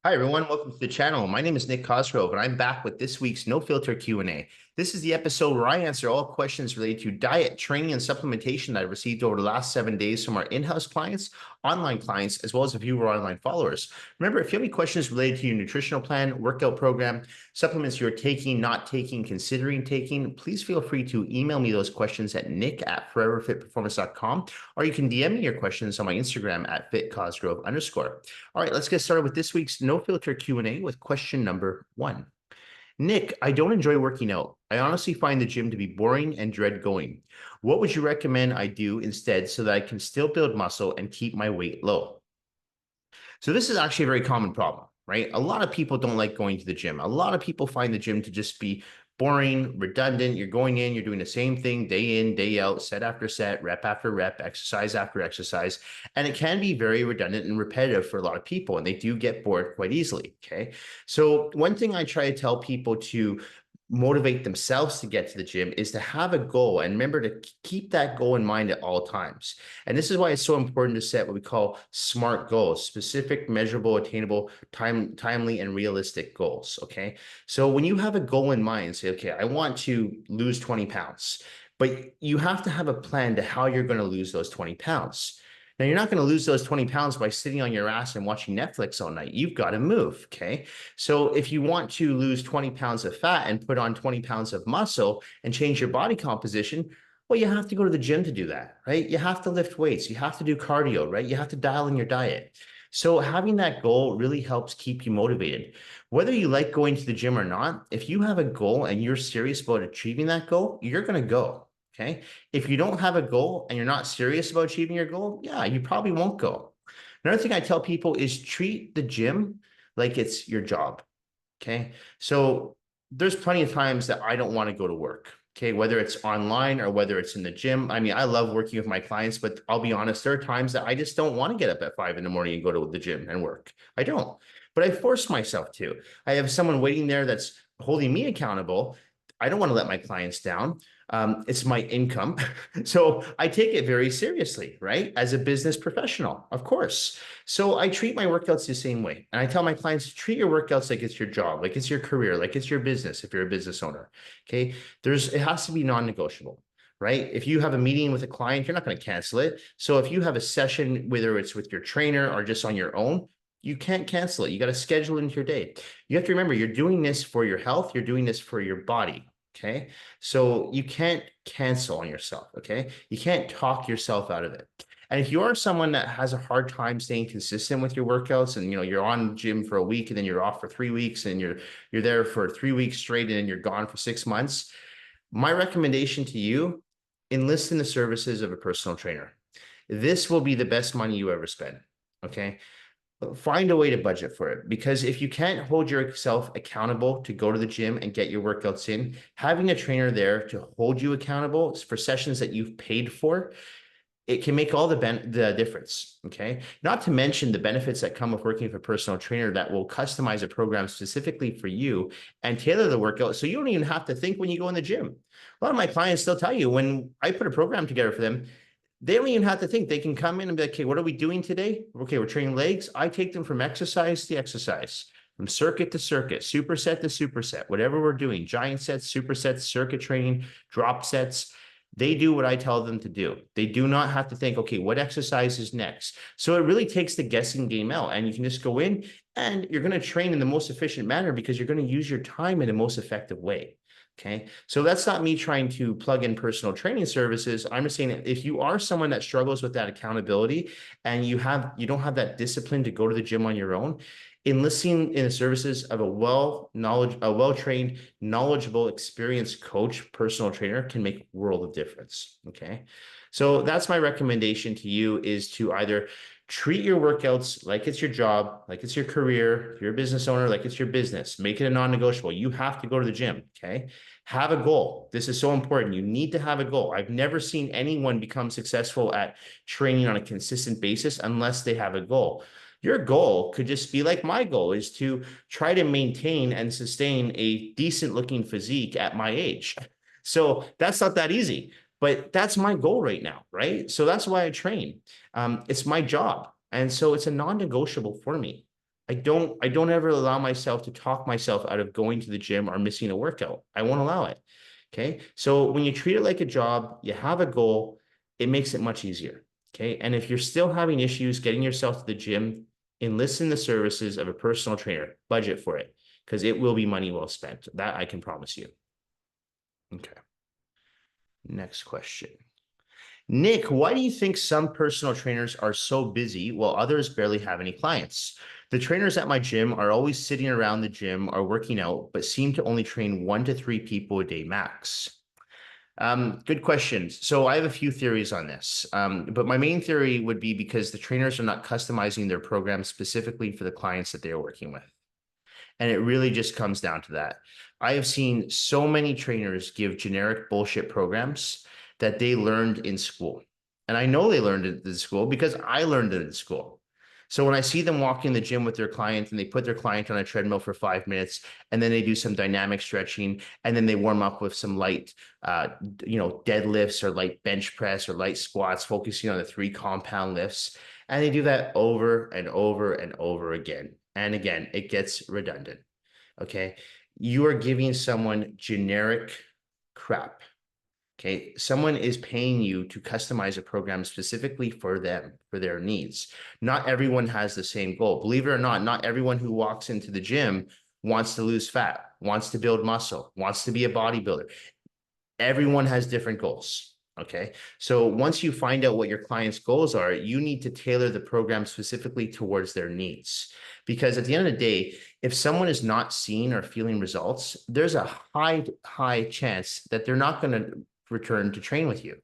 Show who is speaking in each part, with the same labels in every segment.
Speaker 1: Hi, everyone. Welcome to the channel. My name is Nick Cosgrove, and I'm back with this week's No Filter Q&A. This is the episode where I answer all questions related to diet, training, and supplementation that I've received over the last 7 days from our in-house clients, online clients, as well as a few of our online followers. Remember, if you have any questions related to your nutritional plan, workout program, supplements you're taking, not taking, considering taking, please feel free to email me those questions at nick@foreverfitperformance.com, or you can DM me your questions on my Instagram at @fitcosgrove_. All right, let's get started with this week's No Filter Q&A with question number 1. Nick, I don't enjoy working out. I honestly find the gym to be boring and dread going. What would you recommend I do instead so that I can still build muscle and keep my weight low? So this is actually a very common problem, right? A lot of people don't like going to the gym. A lot of people find the gym to just be boring, redundant. You're going in, you're doing the same thing day in, day out, set after set, rep after rep, exercise after exercise. And it can be very redundant and repetitive for a lot of people, and they do get bored quite easily. Okay. So one thing I try to tell people to motivate themselves to get to the gym is to have a goal, and remember to keep that goal in mind at all times. And this is why it's so important to set what we call SMART goals: specific, measurable, attainable, timely, and realistic goals. Okay. So when you have a goal in mind, say, okay, I want to lose 20 pounds, but you have to have a plan to how you're going to lose those 20 pounds. Now, you're not going to lose those 20 pounds by sitting on your ass and watching Netflix all night. You've got to move. Okay. So if you want to lose 20 pounds of fat and put on 20 pounds of muscle and change your body composition, well, you have to go to the gym to do that, right? You have to lift weights. You have to do cardio, right? You have to dial in your diet. So having that goal really helps keep you motivated. Whether you like going to the gym or not, if you have a goal and you're serious about achieving that goal, you're going to go. Okay. If you don't have a goal and you're not serious about achieving your goal, yeah, you probably won't go. Another thing I tell people is treat the gym like it's your job. Okay. So there's plenty of times that I don't want to go to work. Okay. Whether it's online or whether it's in the gym. I mean, I love working with my clients, but I'll be honest, there are times that I just don't want to get up at 5 in the morning and go to the gym and work. I don't, but I force myself to. I have someone waiting there that's holding me accountable. I don't want to let my clients down. It's my income. So I take it very seriously, right? As a business professional, of course. So I treat my workouts the same way. And I tell my clients, treat your workouts like it's your job, like it's your career, like it's your business if you're a business owner. Okay. It has to be non-negotiable. Right? If you have a meeting with a client, you're not going to cancel it. So if you have a session, whether it's with your trainer or just on your own, you can't cancel it. You got to schedule it into your day. You have to remember, you're doing this for your health. You're doing this for your body. Okay. So you can't cancel on yourself. Okay. You can't talk yourself out of it. And if you are someone that has a hard time staying consistent with your workouts, and you're on the gym for a week and then you're off for 3 weeks, and you're there for 3 weeks straight and then you're gone for 6 months, my recommendation to you: enlist in the services of a personal trainer. This will be the best money you ever spend. Okay. Find a way to budget for it, because if you can't hold yourself accountable to go to the gym and get your workouts in, having a trainer there to hold you accountable for sessions that you've paid for, it can make all the difference. Okay. Not to mention the benefits that come with working with a personal trainer that will customize a program specifically for you and tailor the workout so you don't even have to think when you go in the gym. A lot of my clients still tell you, when I put a program together for them, they don't even have to think. They can come in and be like, okay, what are we doing today? Okay, we're training legs. I take them from exercise to exercise, from circuit to circuit, superset to superset, whatever we're doing, giant sets, supersets, circuit training, drop sets. They do what I tell them to do. They do not have to think, okay, what exercise is next? So it really takes the guessing game out, and you can just go in and you're going to train in the most efficient manner because you're going to use your time in the most effective way. Okay. So that's not me trying to plug in personal training services. I'm just saying that if you are someone that struggles with that accountability and you don't have that discipline to go to the gym on your own, enlisting in the services of a well-trained, knowledgeable, experienced coach, personal trainer, can make a world of difference. Okay. So that's my recommendation to you, is to either treat your workouts like it's your job, like it's your career. If you're a business owner, like it's your business. Make it a non-negotiable. You have to go to the gym. Okay. Have a goal. This is so important. You need to have a goal. I've never seen anyone become successful at training on a consistent basis unless they have a goal. Your goal could just be like my goal, is to try to maintain and sustain a decent looking physique at my age. So that's not that easy, but that's my goal right now, right? So that's why I train. It's my job. And so it's a non-negotiable for me. I don't ever allow myself to talk myself out of going to the gym or missing a workout. I won't allow it. Okay. So when you treat it like a job, you have a goal, it makes it much easier. Okay. And if you're still having issues getting yourself to the gym, enlist in the services of a personal trainer, budget for it, because it will be money well spent. That I can promise you. Okay. Next question. Nick, why do you think some personal trainers are so busy while others barely have any clients? The trainers at my gym are always sitting around the gym or working out, but seem to only train 1 to 3 people a day max. Good questions. So I have a few theories on this, but my main theory would be because the trainers are not customizing their program specifically for the clients that they are working with. And it really just comes down to that. I have seen so many trainers give generic bullshit programs that they learned in school. And I know they learned it in school because I learned it in school. So when I see them walk in the gym with their client and they put their client on a treadmill for 5 minutes, and then they do some dynamic stretching, and then they warm up with some light, deadlifts or light bench press or light squats, focusing on the 3 compound lifts. And they do that over and over and over again. And again, it gets redundant. Okay. You are giving someone generic crap. Okay. Someone is paying you to customize a program specifically for them, for their needs. Not everyone has the same goal. Believe it or not everyone who walks into the gym wants to lose fat, wants to build muscle, wants to be a bodybuilder. Everyone has different goals. Okay. So once you find out what your client's goals are, you need to tailor the program specifically towards their needs. Because at the end of the day, if someone is not seeing or feeling results, there's a high chance that they're not going to return to train with you.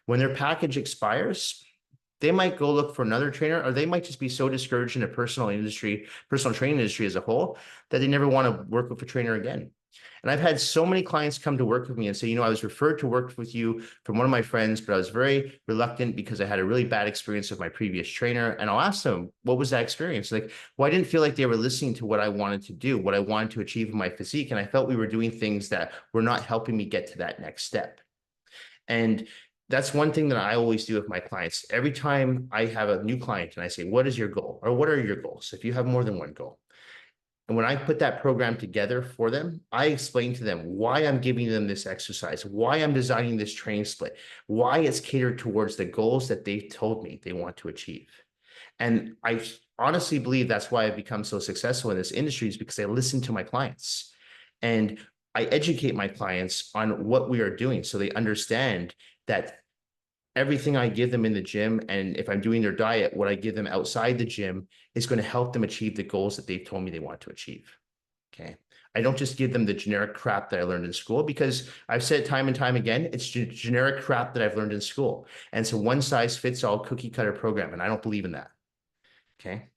Speaker 1: When their package expires, they might go look for another trainer, or they might just be so discouraged in the personal training industry as a whole, that they never want to work with a trainer again. And I've had so many clients come to work with me and say, I was referred to work with you from one of my friends, but I was very reluctant because I had a really bad experience with my previous trainer. And I'll ask them, what was that experience? Like, well, I didn't feel like they were listening to what I wanted to do, what I wanted to achieve in my physique. And I felt we were doing things that were not helping me get to that next step. And that's one thing that I always do with my clients. Every time I have a new client and I say, what is your goal? Or what are your goals? If you have more than one goal. And when I put that program together for them, I explain to them why I'm giving them this exercise, why I'm designing this training split, why it's catered towards the goals that they've told me they want to achieve. And I honestly believe that's why I've become so successful in this industry, is because I listen to my clients and I educate my clients on what we are doing so they understand that everything I give them in the gym, and if I'm doing their diet, what I give them outside the gym is going to help them achieve the goals that they've told me they want to achieve. Okay. I don't just give them the generic crap that I learned in school, because I've said time and time again, it's generic crap that I've learned in school. And it's a one size fits all cookie cutter program. And I don't believe in that. Okay.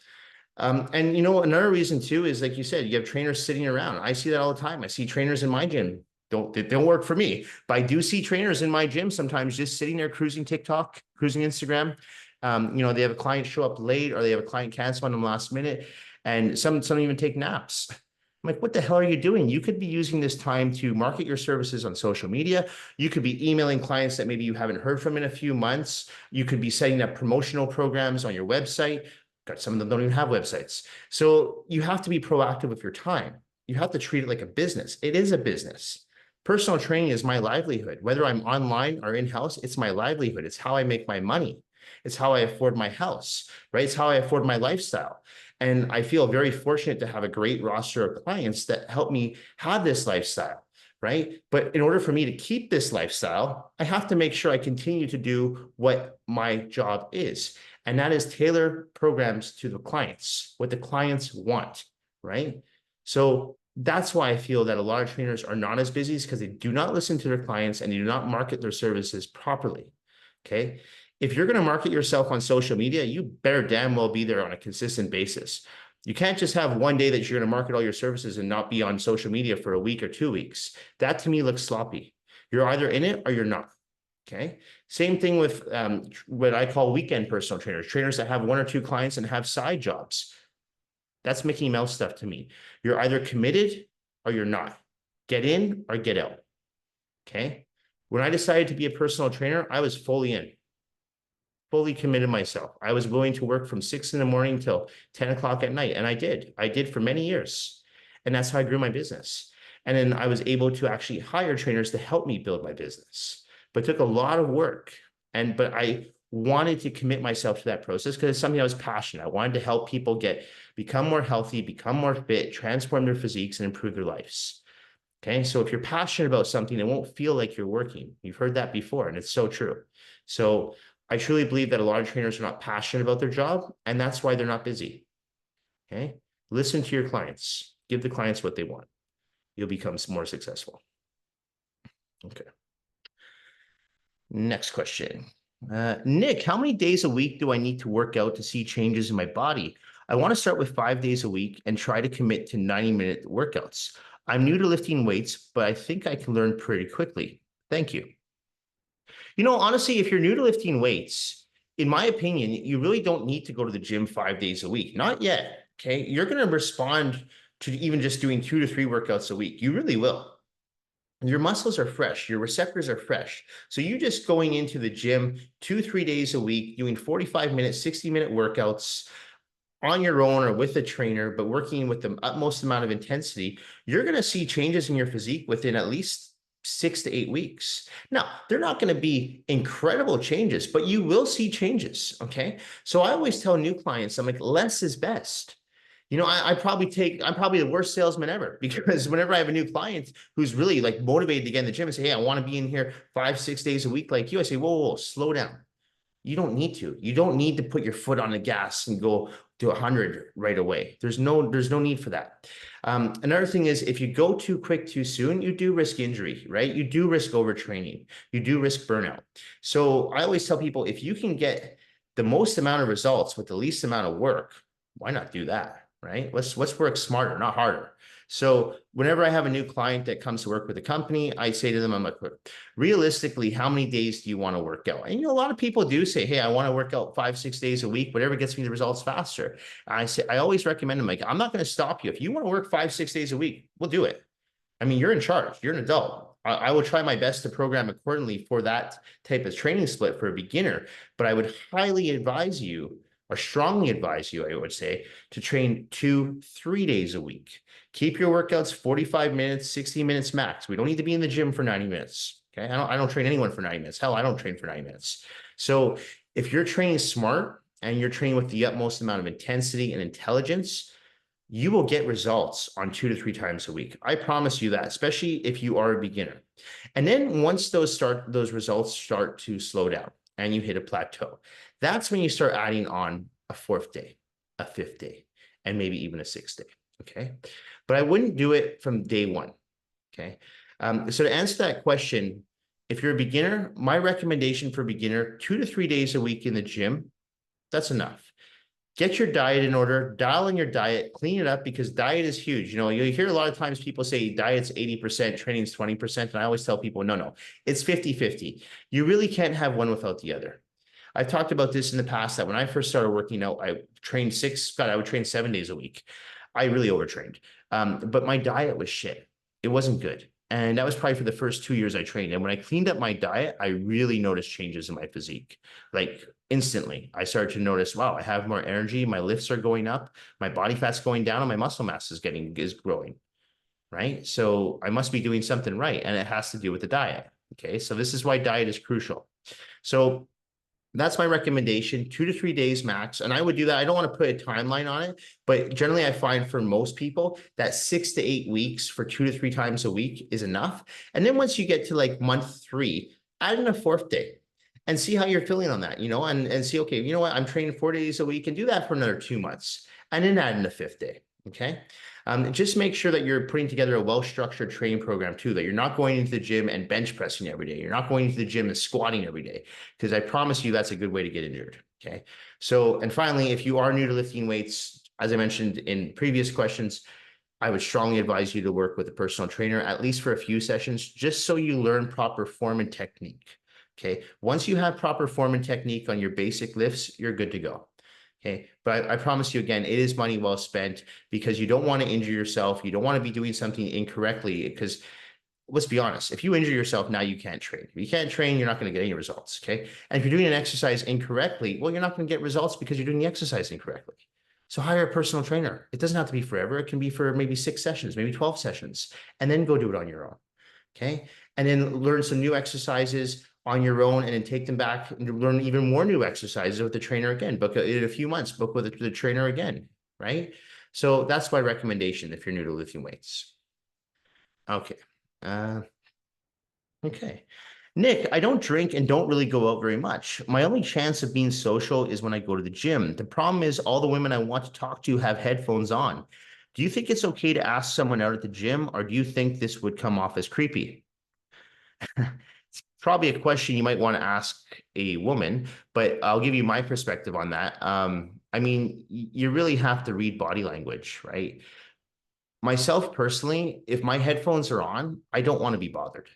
Speaker 1: And another reason too is, like you said, you have trainers sitting around. I see that all the time. I see trainers in my gym. They don't work for me, but I do see trainers in my gym sometimes just sitting there cruising TikTok, cruising Instagram. They have a client show up late, or they have a client cancel on them last minute, and some even take naps. I'm like, what the hell are you doing? You could be using this time to market your services on social media. You could be emailing clients that maybe you haven't heard from in a few months. You could be setting up promotional programs on your website. Some of them don't even have websites. So you have to be proactive with your time. You have to treat it like a business. It is a business. Personal training is my livelihood. Whether I'm online or in-house, it's my livelihood. It's how I make my money. It's how I afford my house, right? It's how I afford my lifestyle. And I feel very fortunate to have a great roster of clients that help me have this lifestyle, right? But in order for me to keep this lifestyle, I have to make sure I continue to do what my job is. And that is tailor programs to the clients, what the clients want, right? So that's why I feel that a lot of trainers are not as busy, because they do not listen to their clients and they do not market their services properly. Okay. If you're going to market yourself on social media, you better damn well be there on a consistent basis. You can't just have one day that you're going to market all your services and not be on social media for a week or 2 weeks. That to me looks sloppy. You're either in it or you're not. Okay. Same thing with what I call weekend personal trainers that have 1 or 2 clients and have side jobs. That's Mickey Mouse stuff to me. You're either committed or you're not. Get in or get out. Okay. When I decided to be a personal trainer, I was fully in. fully committed myself. I was willing to work from 6 in the morning till 10 o'clock at night. And I did for many years. And that's how I grew my business. And then I was able to actually hire trainers to help me build my business, but it took a lot of work. But I wanted to commit myself to that process because it's something I was passionate. I wanted to help people become more healthy, become more fit, transform their physiques, and improve their lives. Okay. So if you're passionate about something, it won't feel like you're working. You've heard that before, and it's so true. So I truly believe that a lot of trainers are not passionate about their job, and that's why they're not busy. Okay. Listen to your clients. Give the clients what they want. You'll become more successful. Okay. Next question. Nick, how many days a week do I need to work out to see changes in my body? I want to start with 5 days a week and try to commit to 90-minute workouts. I'm new to lifting weights, but I think I can learn pretty quickly. Thank you. Honestly, if you're new to lifting weights, in my opinion, you really don't need to go to the gym 5 days a week. Not yet. Okay. You're going to respond to even just doing 2 to 3 workouts a week. You really will. Your muscles are fresh. Your receptors are fresh. So you just going into the gym 2-3 days a week, doing 45-minute, 60-minute workouts on your own or with a trainer, but working with the utmost amount of intensity, you're going to see changes in your physique within at least 6 to 8 weeks. Now, they're not going to be incredible changes, but you will see changes. Okay. So I always tell new clients, I'm like, less is best. I'm probably the worst salesman ever, because whenever I have a new client who's really like motivated to get in the gym and say, hey, I want to be in here 5-6 days a week like you, I say, whoa, slow down. You don't need to. You don't need to put your foot on the gas and go to 100 right away. There's no need for that. Another thing is, if you go too quick too soon, you do risk injury, right? You do risk overtraining. You do risk burnout. So I always tell people, if you can get the most amount of results with the least amount of work, why not do that? Right? Let's work smarter, not harder. So whenever I have a new client that comes to work with a company, I say to them, I'm like, realistically, how many days do you want to work out? And a lot of people do say, hey, I want to work out 5-6 days a week, whatever gets me the results faster. And I always recommend them, like, I'm not going to stop you. If you want to work 5-6 days a week, we'll do it. I mean, you're in charge. You're an adult. I will try my best to program accordingly for that type of training split for a beginner, but I would highly advise you, or strongly advise you, I would say, to train 2-3 days a week. Keep your workouts 45 minutes, 60 minutes max. We don't need to be in the gym for 90 minutes. Okay. I don't train anyone for 90 minutes. Hell, I don't train for 90 minutes. So if you're training smart and you're training with the utmost amount of intensity and intelligence, you will get results on 2 to 3 times a week. I promise you that, especially if you are a beginner. And then once those results start to slow down and you hit a plateau, that's when you start adding on a 4th day, a 5th day, and maybe even a 6th day. Okay. But I wouldn't do it from day one. Okay. So to answer that question, if you're a beginner, my recommendation for beginner, 2 to 3 days a week in the gym, that's enough. Get your diet in order, dial in your diet, clean it up, because diet is huge. You hear a lot of times people say diet's 80%, training's 20%. And I always tell people, no, it's 50-50. You really can't have one without the other. I've talked about this in the past, that when I first started working out, I would train 7 days a week. I really overtrained. But my diet was shit. It wasn't good. And that was probably for the first 2 years I trained. And when I cleaned up my diet, I really noticed changes in my physique. Like instantly, I started to notice, wow, I have more energy. My lifts are going up. My body fat's going down and my muscle mass is growing. Right. So I must be doing something right. And it has to do with the diet. Okay. So this is why diet is crucial. So that's my recommendation, 2 to 3 days max. And I would do that. I don't want to put a timeline on it, but generally I find for most people that 6 to 8 weeks for 2 to 3 times a week is enough. And then once you get to like month 3, add in a 4th day and see how you're feeling on that, and see, okay, you know what, I'm training 4 days a week, and do that for another 2 months and then add in a 5th day. Okay. Just make sure that you're putting together a well-structured training program too, that you're not going into the gym and bench pressing every day. You're not going into the gym and squatting every day, because I promise you that's a good way to get injured. Okay. So, and finally, if you are new to lifting weights, as I mentioned in previous questions, I would strongly advise you to work with a personal trainer, at least for a few sessions, just so you learn proper form and technique. Okay. Once you have proper form and technique on your basic lifts, you're good to go. Okay. But I promise you again, it is money well spent, because you don't want to injure yourself. You don't want to be doing something incorrectly, because let's be honest. If you injure yourself now, you can't train. If you can't train, you're not going to get any results. Okay. And if you're doing an exercise incorrectly, well, you're not going to get results because you're doing the exercise incorrectly. So hire a personal trainer. It doesn't have to be forever. It can be for maybe 6 sessions, maybe 12 sessions, and then go do it on your own. Okay. And then learn some new exercises on your own, and then take them back and learn even more new exercises with the trainer again. Book it in a few months, book with the trainer again. Right. So that's my recommendation if you're new to lifting weights. Okay. Okay. Nick, I don't drink and don't really go out very much. My only chance of being social is when I go to the gym. The problem is all the women I want to talk to have headphones on. Do you think it's okay to ask someone out at the gym, or do you think this would come off as creepy? It's probably a question you might want to ask a woman, but I'll give you my perspective on that. I mean, you really have to read body language, right? Myself personally, if my headphones are on, I don't want to be bothered.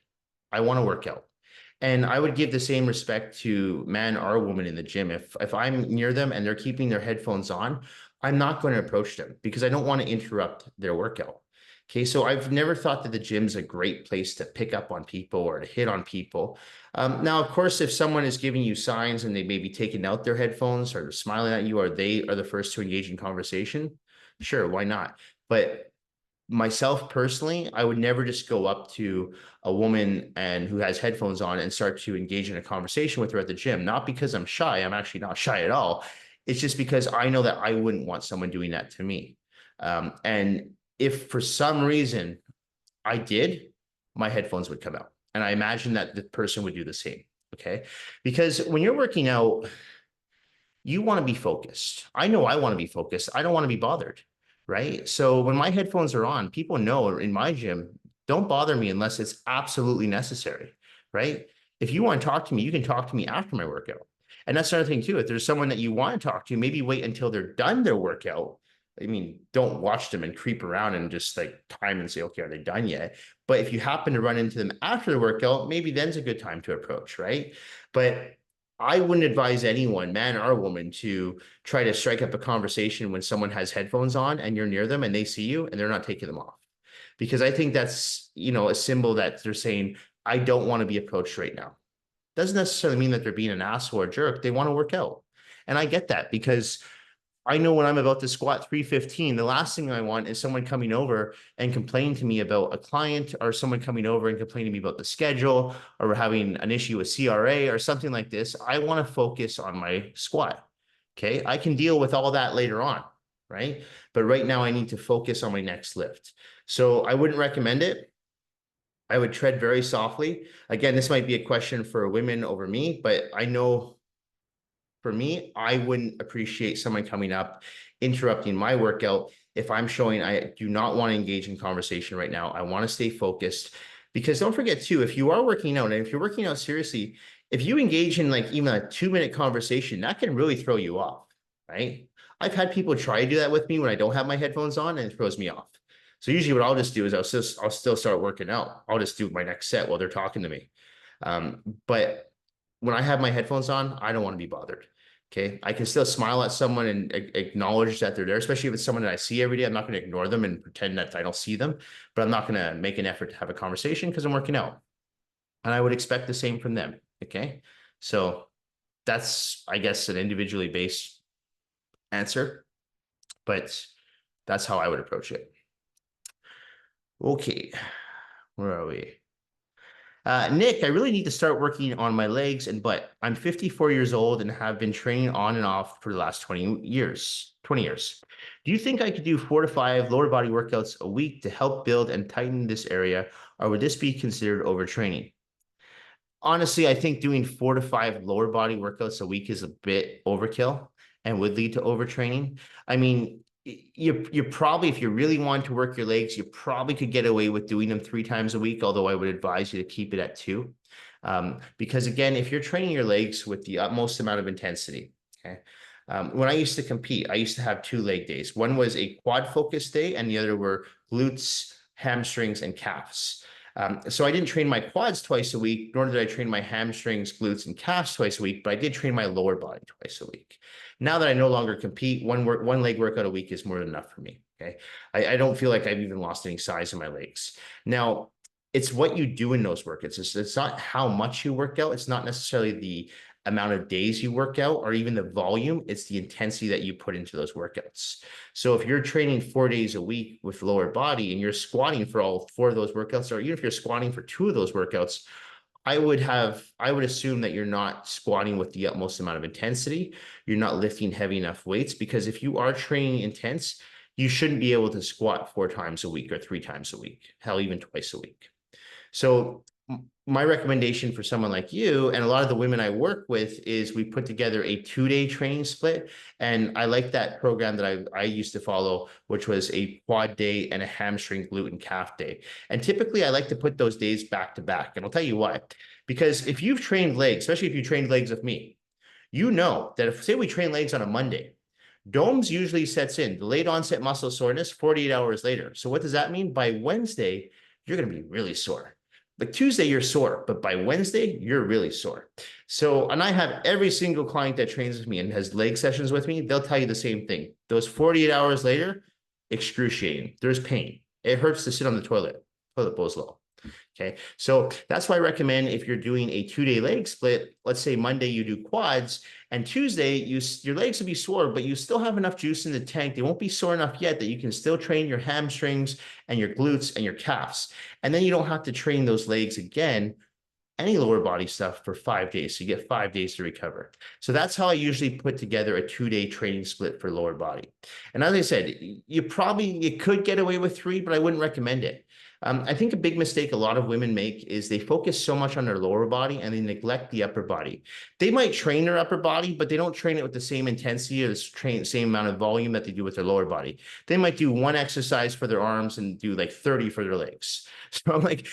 Speaker 1: I want to work out. And I would give the same respect to man or woman in the gym. If I'm near them and they're keeping their headphones on, I'm not going to approach them because I don't want to interrupt their workout. Okay, so I've never thought that the gym's a great place to pick up on people or to hit on people. Now, of course, if someone is giving you signs and they may be taking out their headphones or smiling at you, or they are the first to engage in conversation, sure, why not? But myself personally, I would never just go up to a woman and who has headphones on and start to engage in a conversation with her at the gym. Not because I'm shy. I'm actually not shy at all. It's just because I know that I wouldn't want someone doing that to me. And if for some reason I did, my headphones would come out. And I imagine that the person would do the same. Okay. Because when you're working out, you want to be focused. I know I want to be focused. I don't want to be bothered. Right. So when my headphones are on, people know in my gym, don't bother me unless it's absolutely necessary. Right. If you want to talk to me, you can talk to me after my workout. And that's another thing too. If there's someone that you want to talk to, maybe wait until they're done their workout. I mean, don't watch them and creep around and just like time and say, okay, are they done yet? But if you happen to run into them after the workout, maybe then's a good time to approach. Right. But I wouldn't advise anyone, man or woman, to try to strike up a conversation when someone has headphones on and you're near them and they see you and they're not taking them off. Because I think that's, a symbol that they're saying, I don't want to be approached right now. Doesn't necessarily mean that they're being an asshole or a jerk. They want to work out. And I get that because I know when I'm about to squat 315, the last thing I want is someone coming over and complaining to me about a client, or someone coming over and complaining to me about the schedule, or we're having an issue with CRA or something like this. I want to focus on my squat. Okay. I can deal with all that later on. Right. But right now I need to focus on my next lift. So I wouldn't recommend it. I would tread very softly. Again, this might be a question for women over me, but I know for me, I wouldn't appreciate someone coming up, interrupting my workout if I'm showing I do not want to engage in conversation right now. I want to stay focused, because don't forget too, if you are working out and if you're working out seriously, if you engage in like even a 2-minute conversation, that can really throw you off, right? I've had people try to do that with me when I don't have my headphones on, and it throws me off. So usually what I'll just do is I'll still start working out. I'll just do my next set while they're talking to me. But when I have my headphones on, I don't want to be bothered. Okay. I can still smile at someone and acknowledge that they're there, especially if it's someone that I see every day. I'm not going to ignore them and pretend that I don't see them, but I'm not going to make an effort to have a conversation because I'm working out. And I would expect the same from them. Okay. So that's, I guess, an individually based answer, but that's how I would approach it. Okay. Where are we? Nick, I really need to start working on my legs and butt. I'm 54 years old and have been training on and off for the last 20 years. Do you think I could do 4 to 5 lower body workouts a week to help build and tighten this area, or would this be considered overtraining? Honestly, I think doing 4 to 5 lower body workouts a week is a bit overkill and would lead to overtraining. I mean, you probably, if you really want to work your legs, you probably could get away with doing them 3 times a week, although I would advise you to keep it at 2. Because again, if you're training your legs with the utmost amount of intensity, okay. When I used to compete, I used to have 2 leg days. One was a quad focus day and the other were glutes, hamstrings, and calves. So I didn't train my quads twice a week, nor did I train my hamstrings, glutes, and calves twice a week, but I did train my lower body twice a week. Now that I no longer compete, one leg workout a week is more than enough for me. Okay. I don't feel like I've even lost any size in my legs. Now, it's what you do in those workouts. It's not how much you work out. It's not necessarily the amount of days you work out or even the volume. It's the intensity that you put into those workouts. So if you're training 4 days a week with lower body and you're squatting for all 4 of those workouts, or even if you're squatting for 2 of those workouts, I would assume that you're not squatting with the utmost amount of intensity. You're not lifting heavy enough weights, because if you are training intense, you shouldn't be able to squat 4 times a week or 3 times a week, hell, even twice a week. So my recommendation for someone like you and a lot of the women I work with is we put together a 2-day training split. And I like that program that I used to follow, which was a quad day and a hamstring, glute, and calf day. And typically I like to put those days back to back. And I'll tell you why. Because if you've trained legs, especially if you trained legs with me, you know that if, say, we train legs on a Monday, DOMS usually sets in, delayed onset muscle soreness, 48 hours later. So what does that mean? By Wednesday, you're going to be really sore. Like Tuesday, you're sore, but by Wednesday, you're really sore. So, and I have every single client that trains with me and has leg sessions with me, they'll tell you the same thing. Those 48 hours later, excruciating. There's pain. It hurts to sit on the toilet bowl's low. Okay. So that's why I recommend, if you're doing a 2-day leg split, let's say Monday you do quads and Tuesday your legs will be sore, but you still have enough juice in the tank. They won't be sore enough yet that you can still train your hamstrings and your glutes and your calves. And then you don't have to train those legs again, any lower body stuff, for 5 days. So you get 5 days to recover. So that's how I usually put together a 2-day training split for lower body. And as I said, you could get away with 3, but I wouldn't recommend it. I think a big mistake a lot of women make is they focus so much on their lower body and they neglect the upper body. They might train their upper body, but they don't train it with the same intensity or the same amount of volume that they do with their lower body. They might do 1 exercise for their arms and do like 30 for their legs. So I'm like,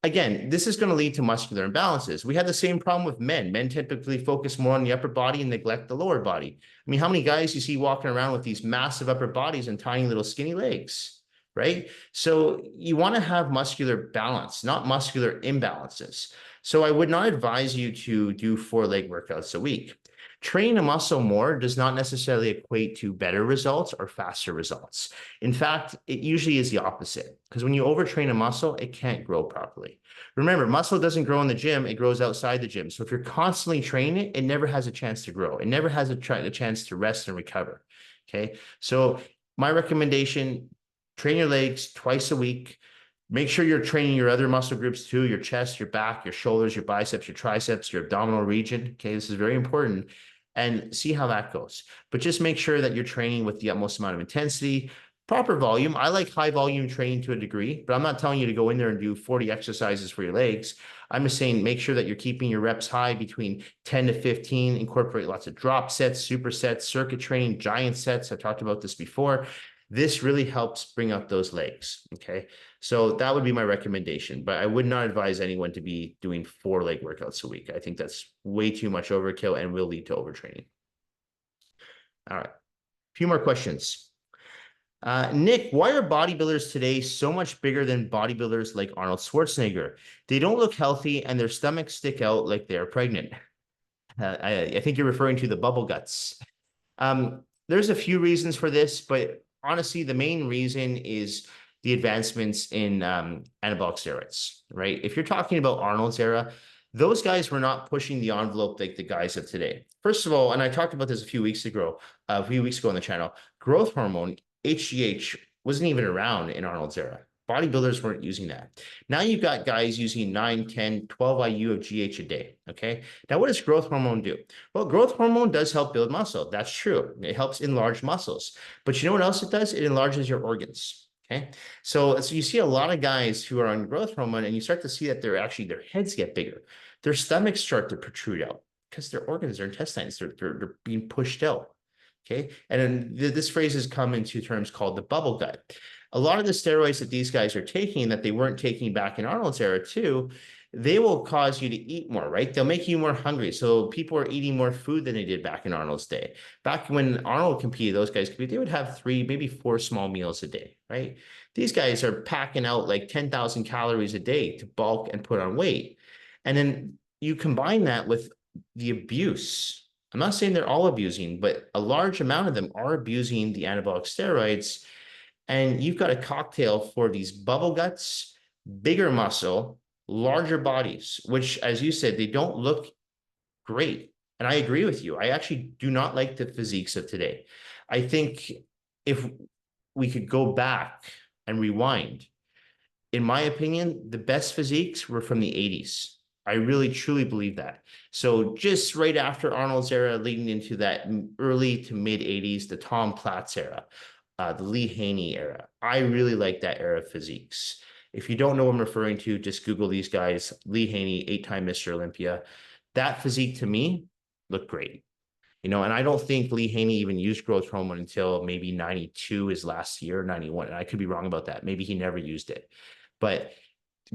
Speaker 1: again, this is going to lead to muscular imbalances. We had the same problem with men. Men typically focus more on the upper body and neglect the lower body. I mean, how many guys you see walking around with these massive upper bodies and tiny little skinny legs? Right? So you want to have muscular balance, not muscular imbalances. So I would not advise you to do 4 leg workouts a week. Training a muscle more does not necessarily equate to better results or faster results. In fact, it usually is the opposite, because when you overtrain a muscle, it can't grow properly. Remember, muscle doesn't grow in the gym, it grows outside the gym. So if you're constantly training it, it never has a chance to grow. It never has a chance to rest and recover. Okay. So my recommendation, train your legs twice a week. Make sure you're training your other muscle groups too, your chest, your back, your shoulders, your biceps, your triceps, your abdominal region. Okay, this is very important. And see how that goes. But just make sure that you're training with the utmost amount of intensity, proper volume. I like high volume training to a degree, but I'm not telling you to go in there and do 40 exercises for your legs. I'm just saying make sure that you're keeping your reps high, between 10 to 15, incorporate lots of drop sets, supersets, circuit training, giant sets. I talked about this before. This really helps bring up those legs. Okay. So that would be my recommendation, but I would not advise anyone to be doing 4 leg workouts a week. I think that's way too much overkill and will lead to overtraining. All right. A few more questions. Nick, why are bodybuilders today so much bigger than bodybuilders like Arnold Schwarzenegger? They don't look healthy and their stomachs stick out like they're pregnant. I think you're referring to the bubble guts. There's a few reasons for this, but honestly, the main reason is the advancements in anabolic steroids, right? If you're talking about Arnold's era, those guys were not pushing the envelope like the guys of today. First of all, and I talked about this a few weeks ago on the channel, growth hormone, HGH, wasn't even around in Arnold's era. Bodybuilders weren't using that. Now you've got guys using 9, 10, 12 IU of GH a day, okay? Now, what does growth hormone do? Well, growth hormone does help build muscle. That's true. It helps enlarge muscles. But you know what else it does? It enlarges your organs, okay? So you see a lot of guys who are on growth hormone, and you start to see that their heads get bigger. Their stomachs start to protrude out because their organs, their intestines, they're being pushed out, okay? And then this phrase has come into terms called the bubble gut. A lot of the steroids that these guys are taking that they weren't taking back in Arnold's era too, they will cause you to eat more, right? They'll make you more hungry. So people are eating more food than they did back in Arnold's day. Back when Arnold competed, those guys competed, they would have 3, maybe 4 small meals a day, right? These guys are packing out like 10,000 calories a day to bulk and put on weight. And then you combine that with the abuse. I'm not saying they're all abusing, but a large amount of them are abusing the anabolic steroids. And you've got a cocktail for these bubble guts bigger muscle, larger bodies, which, as you said, they don't look great. And I agree with you. I actually do not like the physiques of today. I think if we could go back and rewind, in my opinion, the best physiques were from the 80s. I really truly believe that. So just right after Arnold's era, leading into that early to mid 80s, the Tom Platz era, the Lee Haney era. I really like that era of physiques. If you don't know what I'm referring to, just Google these guys. Lee Haney, 8-time Mr. Olympia. That physique to me looked great. And I don't think Lee Haney even used growth hormone until maybe 92, his last year, 91. And I could be wrong about that. Maybe he never used it. But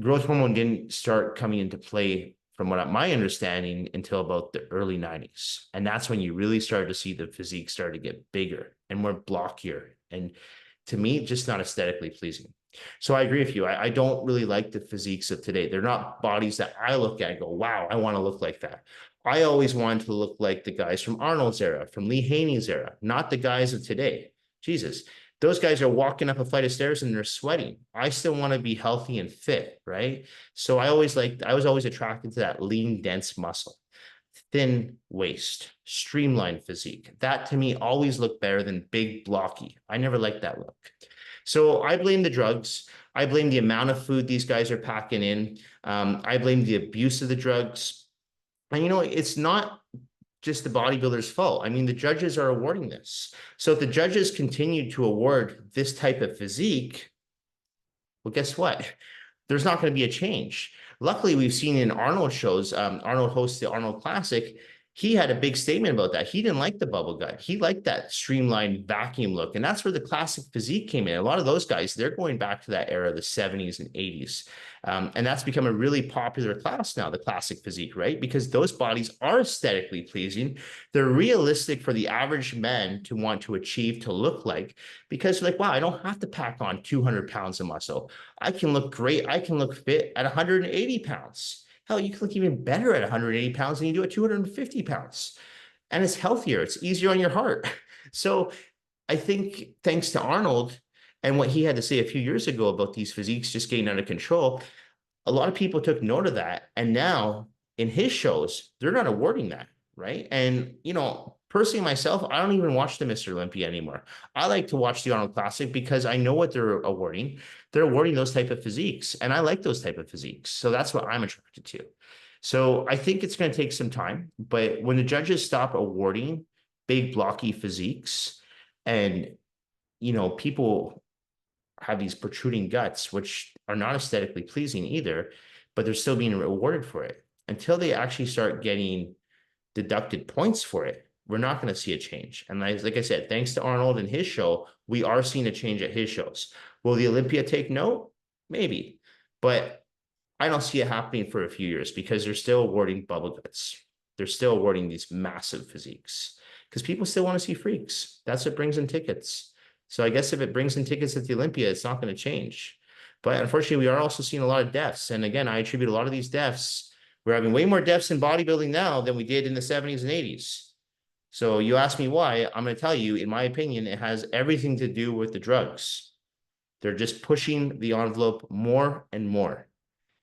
Speaker 1: growth hormone didn't start coming into play, from what my understanding, until about the early 90s. And that's when you really started to see the physique start to get bigger and more blockier. And to me, just not aesthetically pleasing. So I agree with you. I don't really like the physiques of today. They're not bodies that I look at and go, wow, I want to look like that. I always wanted to look like the guys from Arnold's era, from Lee Haney's era, not the guys of today. Jesus, those guys are walking up a flight of stairs and they're sweating. I still want to be healthy and fit, right? So I was always attracted to that lean, dense muscle, thin waist, streamlined physique. That to me always looked better than big, blocky. I never liked that look. So I blame the drugs. I blame the amount of food these guys are packing in. I blame the abuse of the drugs. And it's not just the bodybuilder's fault. I mean, the judges are awarding this. So if the judges continue to award this type of physique, well, guess what? There's not going to be a change. Luckily, we've seen in Arnold shows, Arnold hosts the Arnold Classic. He had a big statement about that. He didn't like the bubble gut. He liked that streamlined vacuum look. And that's where the classic physique came in. A lot of those guys, they're going back to that era, the 70s and 80s. And that's become a really popular class now, the classic physique, right? Because those bodies are aesthetically pleasing. They're realistic for the average man to want to achieve, to look like, because like, wow, I don't have to pack on 200 pounds of muscle. I can look great. I can look fit at 180 pounds. Hell, you can look even better at 180 pounds than you do at 250 pounds. And it's healthier. It's easier on your heart. So I think thanks to Arnold and what he had to say a few years ago about these physiques just getting out of control, a lot of people took note of that. And now in his shows, they're not awarding that, right? And, personally myself, I don't even watch the Mr. Olympia anymore. I like to watch the Arnold Classic because I know what they're awarding. They're awarding those type of physiques, and I like those type of physiques. So that's what I'm attracted to. So I think it's going to take some time, but when the judges stop awarding big blocky physiques and, people have these protruding guts, which are not aesthetically pleasing either, but they're still being rewarded for it, until they actually start getting deducted points for it, we're not going to see a change. And like I said, thanks to Arnold and his show, we are seeing a change at his shows. Will the Olympia take note? Maybe. But I don't see it happening for a few years because they're still awarding bubble guts. They're still awarding these massive physiques because people still want to see freaks. That's what brings in tickets. So I guess if it brings in tickets at the Olympia, it's not going to change. But unfortunately, we are also seeing a lot of deaths. And again, I attribute a lot of these deaths. We're having way more deaths in bodybuilding now than we did in the 70s and 80s. So you ask me why, I'm going to tell you, in my opinion, it has everything to do with the drugs. They're just pushing the envelope more and more.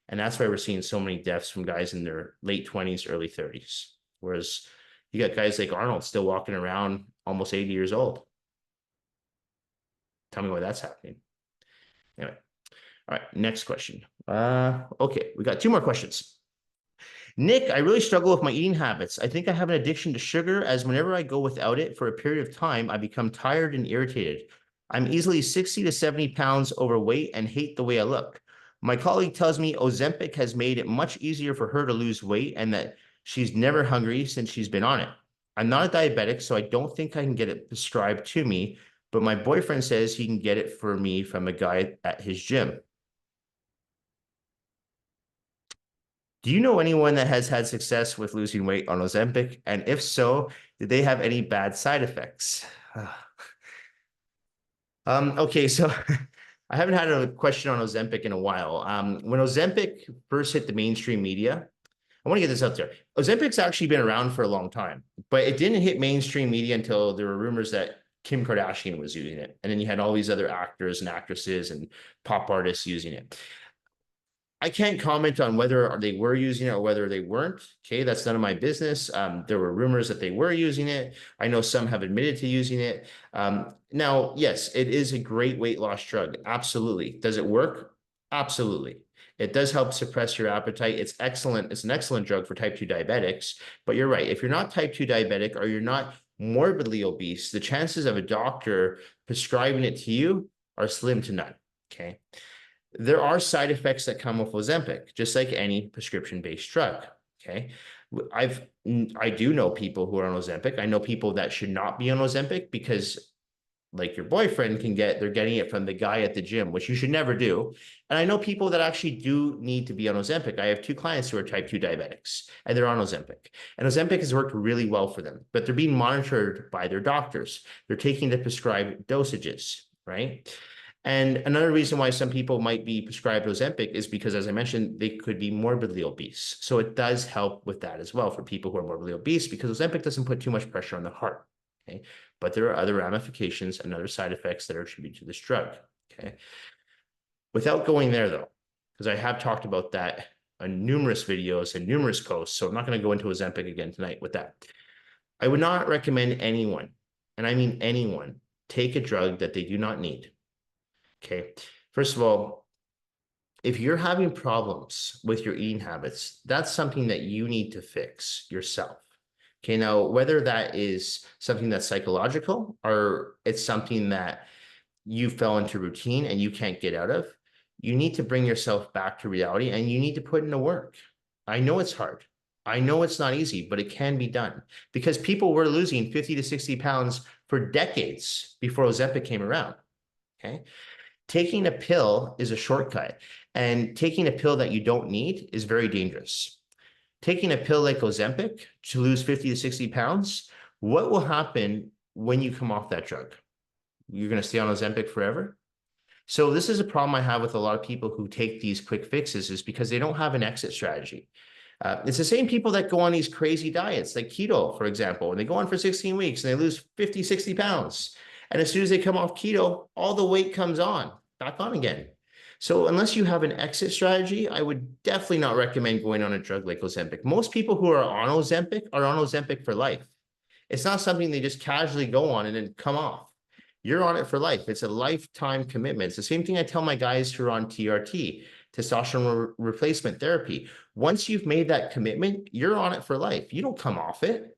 Speaker 1: And that's why we're seeing so many deaths from guys in their late 20s, early 30s. Whereas you got guys like Arnold still walking around almost 80 years old. Tell me why that's happening. Anyway. All right, next question. Okay, we got 2 more questions. Nick, I really struggle with my eating habits. I think I have an addiction to sugar, as whenever I go without it for a period of time, I become tired and irritated. I'm easily 60 to 70 pounds overweight and hate the way I look. My colleague tells me Ozempic has made it much easier for her to lose weight and that she's never hungry since she's been on it. I'm not a diabetic, so I don't think I can get it prescribed to me, but my boyfriend says he can get it for me from a guy at his gym. Do you know anyone that has had success with losing weight on Ozempic? And if so, did they have any bad side effects? Okay, so I haven't had a question on Ozempic in a while. When Ozempic first hit the mainstream media, I want to get this out there. Ozempic's actually been around for a long time, but it didn't hit mainstream media until there were rumors that Kim Kardashian was using it. And then you had all these other actors and actresses and pop artists using it. I can't comment on whether they were using it or whether they weren't. Okay, that's none of my business. There were rumors that they were using it. I know some have admitted to using it. Now, yes, it is a great weight loss drug. Absolutely. Does it work? Absolutely. It does help suppress your appetite. It's excellent. It's an excellent drug for type 2 diabetics. But you're right. If you're not type 2 diabetic or you're not morbidly obese, the chances of a doctor prescribing it to you are slim to none. Okay. There are side effects that come with Ozempic, just like any prescription-based drug. Okay. I do know people who are on Ozempic. I know people that should not be on Ozempic because, like your boyfriend they're getting it from the guy at the gym, which you should never do. And I know people that actually do need to be on Ozempic. I have 2 clients who are type 2 diabetics and they're on Ozempic. And Ozempic has worked really well for them, but they're being monitored by their doctors. They're taking the prescribed dosages, right? And another reason why some people might be prescribed Ozempic is because, as I mentioned, they could be morbidly obese. So it does help with that as well for people who are morbidly obese, because Ozempic doesn't put too much pressure on the heart. Okay. But there are other ramifications and other side effects that are attributed to this drug. Okay. Without going there, though, because I have talked about that on numerous videos and numerous posts, so I'm not going to go into Ozempic again tonight with that. I would not recommend anyone, and I mean anyone, take a drug that they do not need. Okay. First of all, if you're having problems with your eating habits, that's something that you need to fix yourself. Okay. Now, whether that is something that's psychological or it's something that you fell into routine and you can't get out of, you need to bring yourself back to reality and you need to put in the work. I know it's hard. I know it's not easy, but it can be done because people were losing 50 to 60 pounds for decades before Ozempic came around. Okay. Taking a pill is a shortcut, and taking a pill that you don't need is very dangerous. Taking a pill like Ozempic to lose 50 to 60 pounds, what will happen when you come off that drug? You're going to stay on Ozempic forever? So this is a problem I have with a lot of people who take these quick fixes, is because they don't have an exit strategy. It's the same people that go on these crazy diets like keto, for example, and they go on for 16 weeks and they lose 50, 60 pounds. And as soon as they come off keto, all the weight comes back on again. So unless you have an exit strategy, I would definitely not recommend going on a drug like Ozempic. Most people who are on Ozempic for life. It's not something they just casually go on and then come off. You're on it for life. It's a lifetime commitment. It's the same thing I tell my guys who are on TRT, testosterone replacement therapy. Once you've made that commitment, you're on it for life. You don't come off it.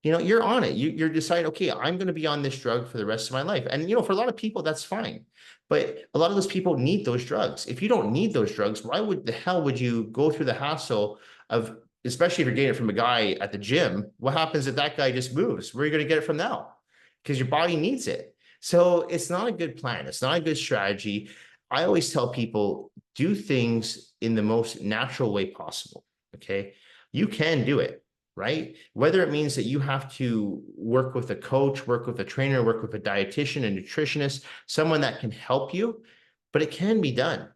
Speaker 1: You're on it. You're deciding, okay, I'm going to be on this drug for the rest of my life. And, for a lot of people, that's fine. But a lot of those people need those drugs. If you don't need those drugs, why the hell would you go through the hassle of, especially if you're getting it from a guy at the gym, what happens if that guy just moves? Where are you going to get it from now? Because your body needs it. So it's not a good plan. It's not a good strategy. I always tell people, do things in the most natural way possible. Okay. You can do it. Right? Whether it means that you have to work with a coach, work with a trainer, work with a dietitian, a nutritionist, someone that can help you, but it can be done,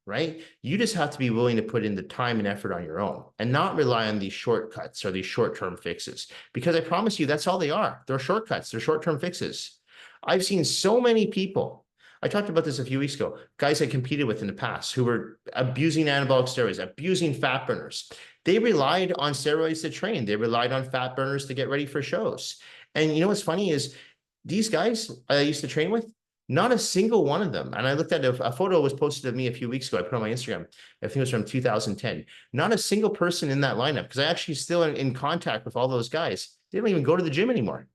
Speaker 1: right? You just have to be willing to put in the time and effort on your own and not rely on these shortcuts or these short-term fixes, because I promise you, that's all they are. They're shortcuts. They're short-term fixes. I've seen so many people. I talked about this a few weeks ago, guys I competed with in the past who were abusing anabolic steroids, abusing fat burners. They relied on steroids to train. They relied on fat burners to get ready for shows. And what's funny is these guys I used to train with, not a single one of them. And I looked at a photo was posted of me a few weeks ago. I put on my Instagram. I think it was from 2010. Not a single person in that lineup, because I actually still in contact with all those guys. They don't even go to the gym anymore,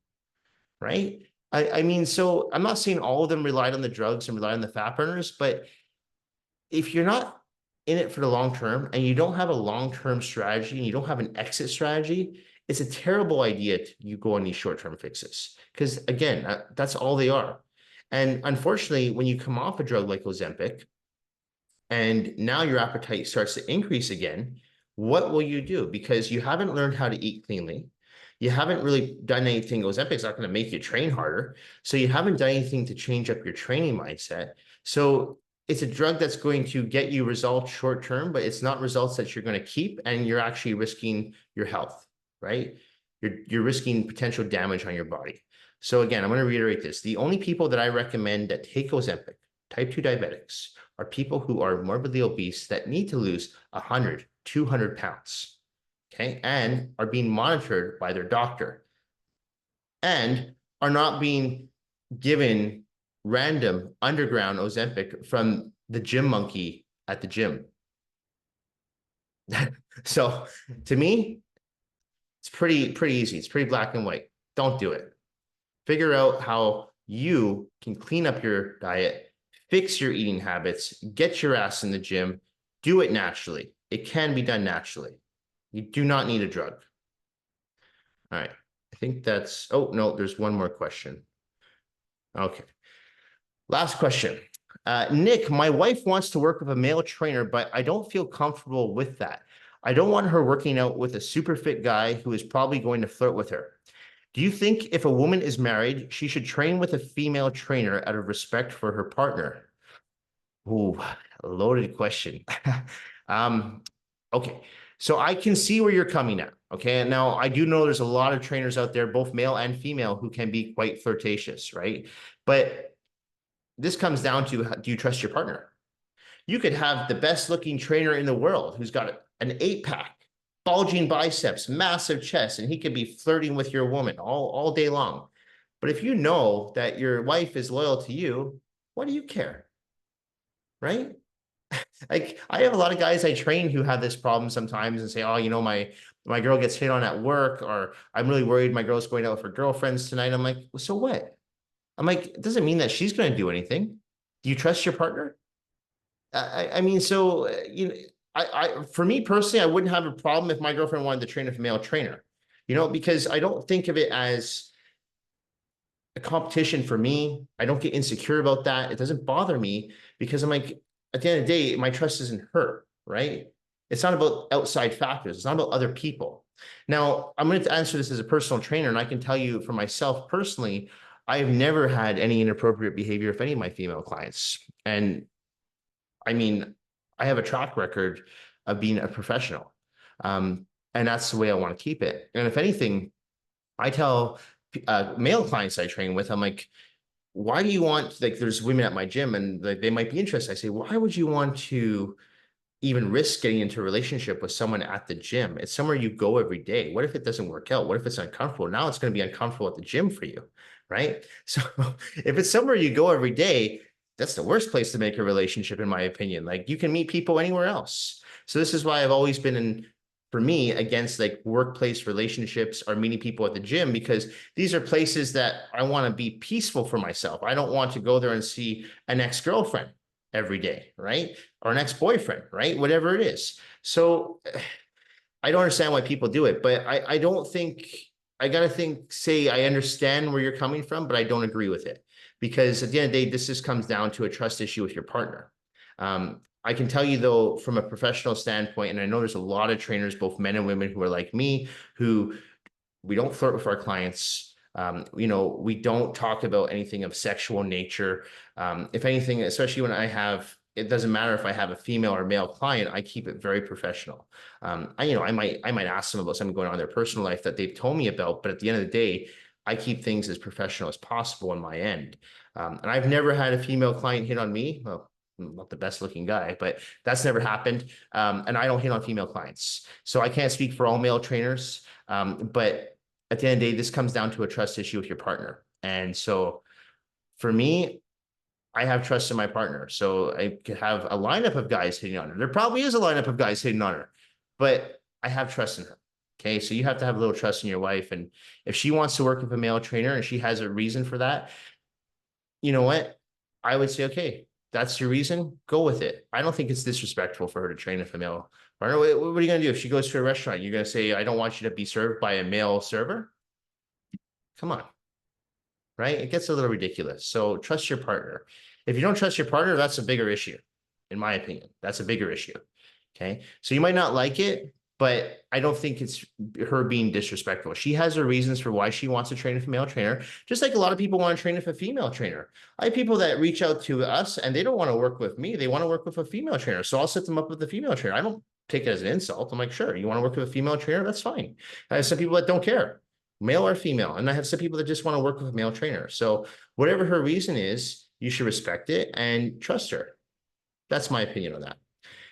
Speaker 1: right? I mean, so I'm not saying all of them relied on the drugs and relied on the fat burners, but if you're not in it for the long term and you don't have a long-term strategy and you don't have an exit strategy, it's a terrible idea you go on these short-term fixes, because again, that's all they are. And unfortunately, when you come off a drug like Ozempic and now your appetite starts to increase again, what will you do? Because you haven't learned how to eat cleanly. You haven't really done anything. Ozempic's not going to make you train harder. So you haven't done anything to change up your training mindset. So it's a drug that's going to get you results short term, but it's not results that you're going to keep, and you're actually risking your health, right? You're risking potential damage on your body. So again, I'm going to reiterate this. The only people that I recommend that take Ozempic type 2 diabetics are people who are morbidly obese that need to lose 100, 200 pounds, okay, and are being monitored by their doctor and are not being given random underground Ozempic from the gym monkey at the gym. So to me, it's pretty easy. It's pretty black and white. Don't do it. Figure out how you can clean up your diet, fix your eating habits, get your ass in the gym, do it naturally. It can be done naturally. You do not need a drug. All right. I think that's, oh, no, there's one more question. Okay. Last question. Nick, my wife wants to work with a male trainer, but I don't feel comfortable with that. I don't want her working out with a super fit guy who is probably going to flirt with her. Do you think if a woman is married, she should train with a female trainer out of respect for her partner? Ooh, loaded question. Okay, so I can see where you're coming at. Okay, and now I do know there's a lot of trainers out there, both male and female, who can be quite flirtatious, right? But this comes down to, do you trust your partner? You could have the best looking trainer in the world who's got an 8-pack, bulging biceps, massive chest, and he could be flirting with your woman all day long. But if you know that your wife is loyal to you, what do you care? Right? Like, I have a lot of guys I train who have this problem sometimes and say, oh, you know, my girl gets hit on at work, or I'm really worried my girl's going out with her girlfriends tonight. I'm like, well, so what? I'm like, it doesn't mean that she's going to do anything. Do you trust your partner? I mean, so, you know, for me personally, I wouldn't have a problem if my girlfriend wanted to train a male trainer, you know, because I don't think of it as a competition for me. I don't get insecure about that. It doesn't bother me because I'm like, at the end of the day, my trust isn't hurt, right? It's not about outside factors. It's not about other people. Now, I'm going to answer this as a personal trainer, and I can tell you for myself personally, I have never had any inappropriate behavior with any of my female clients. And I mean, I have a track record of being a professional. And that's the way I want to keep it. And if anything, I tell male clients I train with, I'm like, why do you want, like, there's women at my gym and they might be interested. I say, why would you want to even risk getting into a relationship with someone at the gym? It's somewhere you go every day. What if it doesn't work out? What if it's uncomfortable? Now it's going to be uncomfortable at the gym for you, right? So if it's somewhere you go every day, that's the worst place to make a relationship, in my opinion. Like, you can meet people anywhere else. So this is why I've always been for me, against like workplace relationships or meeting people at the gym, because these are places that I want to be peaceful for myself. I don't want to go there and see an ex-girlfriend every day, right? Or an ex-boyfriend, right? Whatever it is. So I don't understand why people do it, but I don't think, I got to say I understand where you're coming from, but I don't agree with it. Because at the end of the day, this just comes down to a trust issue with your partner. I can tell you though, from a professional standpoint, and I know there's a lot of trainers, both men and women, who are like me, who we don't flirt with our clients. You know, we don't talk about anything of sexual nature. If anything, especially when it doesn't matter if I have a female or male client, I keep it very professional. I might ask them about something going on in their personal life that they've told me about, but at the end of the day, I keep things as professional as possible on my end. And I've never had a female client hit on me. Well, I'm not the best looking guy, but that's never happened. And I don't hit on female clients. So I can't speak for all male trainers. But at the end of the day, this comes down to a trust issue with your partner. And so for me, I have trust in my partner. So I could have a lineup of guys hitting on her. There probably is a lineup of guys hitting on her, but I have trust in her. Okay, so you have to have a little trust in your wife. And if she wants to work with a male trainer and she has a reason for that, you know what? I would say, okay, that's your reason, go with it. I don't think it's disrespectful for her to train a female partner. What are you going to do if she goes to a restaurant? You're going to say, I don't want you to be served by a male server? Come on, right? It gets a little ridiculous. So trust your partner. If you don't trust your partner, that's a bigger issue. In my opinion, that's a bigger issue. Okay, so you might not like it, but I don't think it's her being disrespectful. She has her reasons for why she wants to train a female trainer, just like a lot of people want to train with a female trainer. I have people that reach out to us and they don't want to work with me. They want to work with a female trainer. So I'll set them up with a female trainer. I don't take it as an insult. I'm like, sure, you want to work with a female trainer? That's fine. I have some people that don't care, male or female. And I have some people that just want to work with a male trainer. So whatever her reason is, you should respect it and trust her. That's my opinion on that.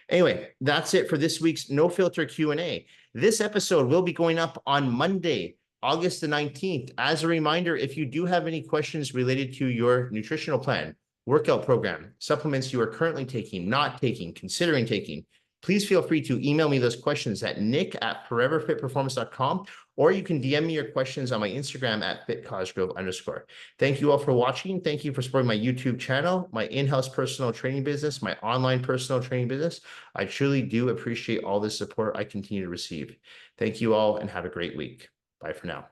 Speaker 1: Anyway, that's it for this week's No Filter Q&A. This episode will be going up on Monday, August the 19th. As a reminder, if you do have any questions related to your nutritional plan, workout program, supplements you are currently taking, not taking, considering taking, please feel free to email me those questions at nick@foreverfitperformance.com, or you can DM me your questions on my Instagram at @fitcosgrove_. Thank you all for watching. Thank you for supporting my YouTube channel, my in-house personal training business, my online personal training business. I truly do appreciate all the support I continue to receive. Thank you all and have a great week. Bye for now.